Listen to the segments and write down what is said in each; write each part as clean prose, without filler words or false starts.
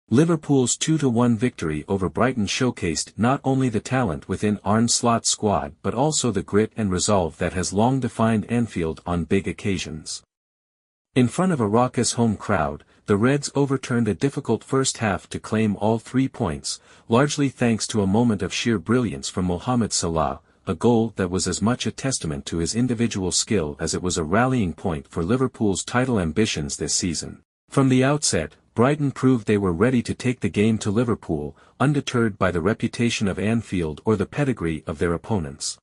Liverpool's 2-1 victory over Brighton showcased not only the talent within Arne Slot's squad but also the grit and resolve that has long defined Anfield on big occasions. In front of a raucous home crowd, the Reds overturned a difficult first half to claim all 3 points, largely thanks to a moment of sheer brilliance from Mohamed Salah, a goal that was as much a testament to his individual skill as it was a rallying point for Liverpool's title ambitions this season. From the outset, Brighton proved they were ready to take the game to Liverpool, undeterred by the reputation of Anfield or the pedigree of their opponents.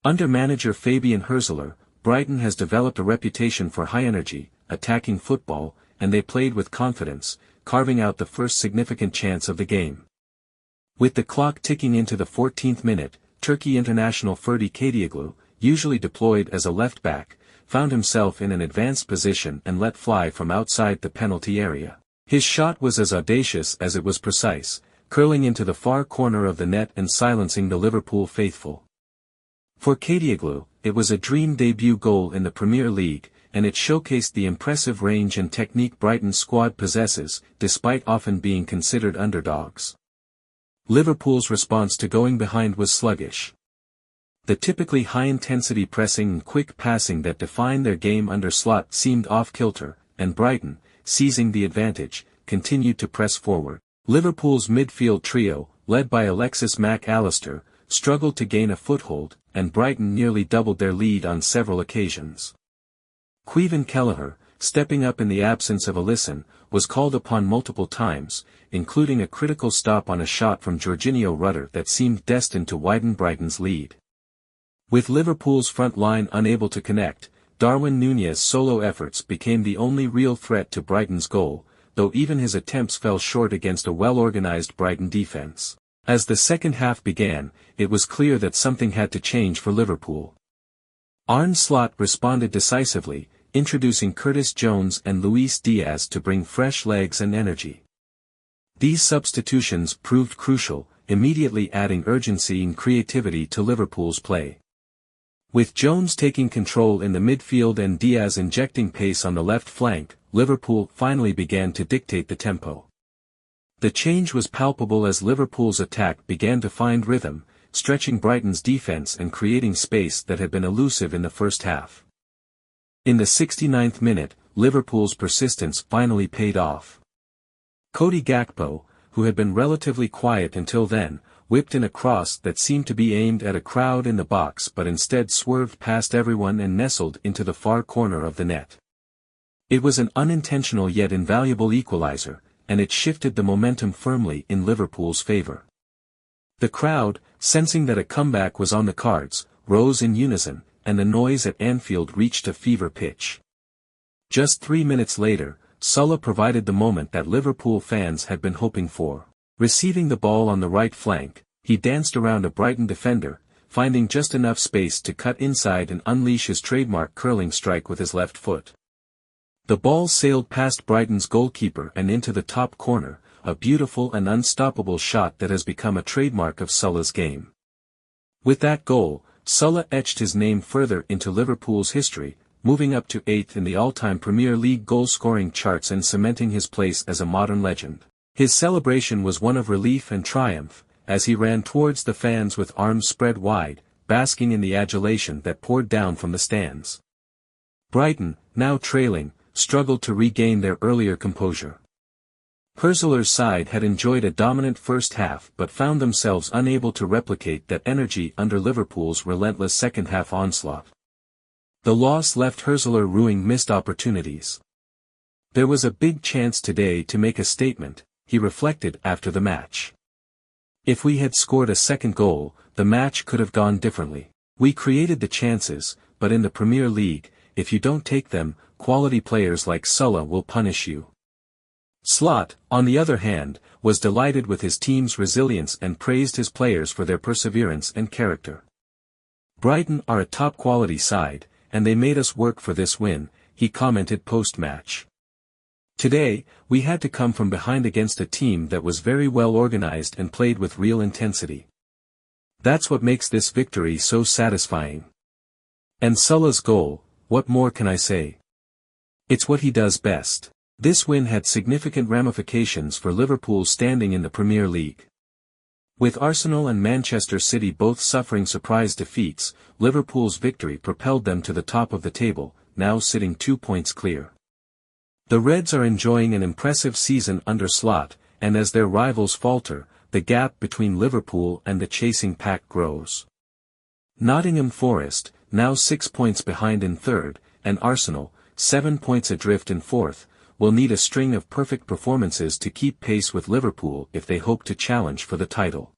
Under manager Fabian Hürzeler, Brighton has developed a reputation for high-energy, attacking football, and they played with confidence, carving out the first significant chance of the game. With the clock ticking into the 14th minute, Turkey international Ferdi Kadioglu, usually deployed as a left-back, found himself in an advanced position and let fly from outside the penalty area. His shot was as audacious as it was precise, curling into the far corner of the net and silencing the Liverpool faithful. For Kadioglu, it was a dream debut goal in the Premier League, and it showcased the impressive range and technique Brighton's squad possesses, despite often being considered underdogs. Liverpool's response to going behind was sluggish. The typically high-intensity pressing and quick passing that defined their game under Slot seemed off-kilter, and Brighton, seizing the advantage, continued to press forward. Liverpool's midfield trio, led by Alexis Mac Allister, struggled to gain a foothold, and Brighton nearly doubled their lead on several occasions. Caoimhin Kelleher, stepping up in the absence of Alisson, was called upon multiple times, including a critical stop on a shot from Jorginho Rutter that seemed destined to widen Brighton's lead. With Liverpool's front line unable to connect, Darwin Núñez's solo efforts became the only real threat to Brighton's goal, though even his attempts fell short against a well-organized Brighton defense. As the second half began, it was clear that something had to change for Liverpool. Arne Slot responded decisively, introducing Curtis Jones and Luis Diaz to bring fresh legs and energy. These substitutions proved crucial, immediately adding urgency and creativity to Liverpool's play. With Jones taking control in the midfield and Diaz injecting pace on the left flank, Liverpool finally began to dictate the tempo. The change was palpable as Liverpool's attack began to find rhythm, stretching Brighton's defense and creating space that had been elusive in the first half. In the 69th minute, Liverpool's persistence finally paid off. Cody Gakpo, who had been relatively quiet until then, whipped in a cross that seemed to be aimed at a crowd in the box but instead swerved past everyone and nestled into the far corner of the net. It was an unintentional yet invaluable equalizer, and it shifted the momentum firmly in Liverpool's favour. The crowd, sensing that a comeback was on the cards, rose in unison, and the noise at Anfield reached a fever pitch. Just 3 minutes later, Salah provided the moment that Liverpool fans had been hoping for. Receiving the ball on the right flank, he danced around a Brighton defender, finding just enough space to cut inside and unleash his trademark curling strike with his left foot. The ball sailed past Brighton's goalkeeper and into the top corner, a beautiful and unstoppable shot that has become a trademark of Salah's game. With that goal, Salah etched his name further into Liverpool's history, moving up to 8th in the all-time Premier League goal-scoring charts and cementing his place as a modern legend. His celebration was one of relief and triumph, as he ran towards the fans with arms spread wide, basking in the adulation that poured down from the stands. Brighton, now trailing, struggled to regain their earlier composure. Hürzeler's side had enjoyed a dominant first half but found themselves unable to replicate that energy under Liverpool's relentless second-half onslaught. The loss left Hürzeler ruining missed opportunities. There was a big chance today to make a statement, he reflected after the match. If we had scored a second goal, the match could have gone differently. We created the chances, but in the Premier League, if you don't take them, quality players like Salah will punish you. Slot, on the other hand, was delighted with his team's resilience and praised his players for their perseverance and character. Brighton are a top-quality side, and they made us work for this win, he commented post-match. Today, we had to come from behind against a team that was very well organized and played with real intensity. That's what makes this victory so satisfying. And Salah's goal, what more can I say? It's what he does best. This win had significant ramifications for Liverpool's standing in the Premier League. With Arsenal and Manchester City both suffering surprise defeats, Liverpool's victory propelled them to the top of the table, now sitting 2 points clear. The Reds are enjoying an impressive season under Slot, and as their rivals falter, the gap between Liverpool and the chasing pack grows. Nottingham Forest, now 6 points behind in third, and Arsenal, 7 points adrift in fourth, will need a string of perfect performances to keep pace with Liverpool if they hope to challenge for the title.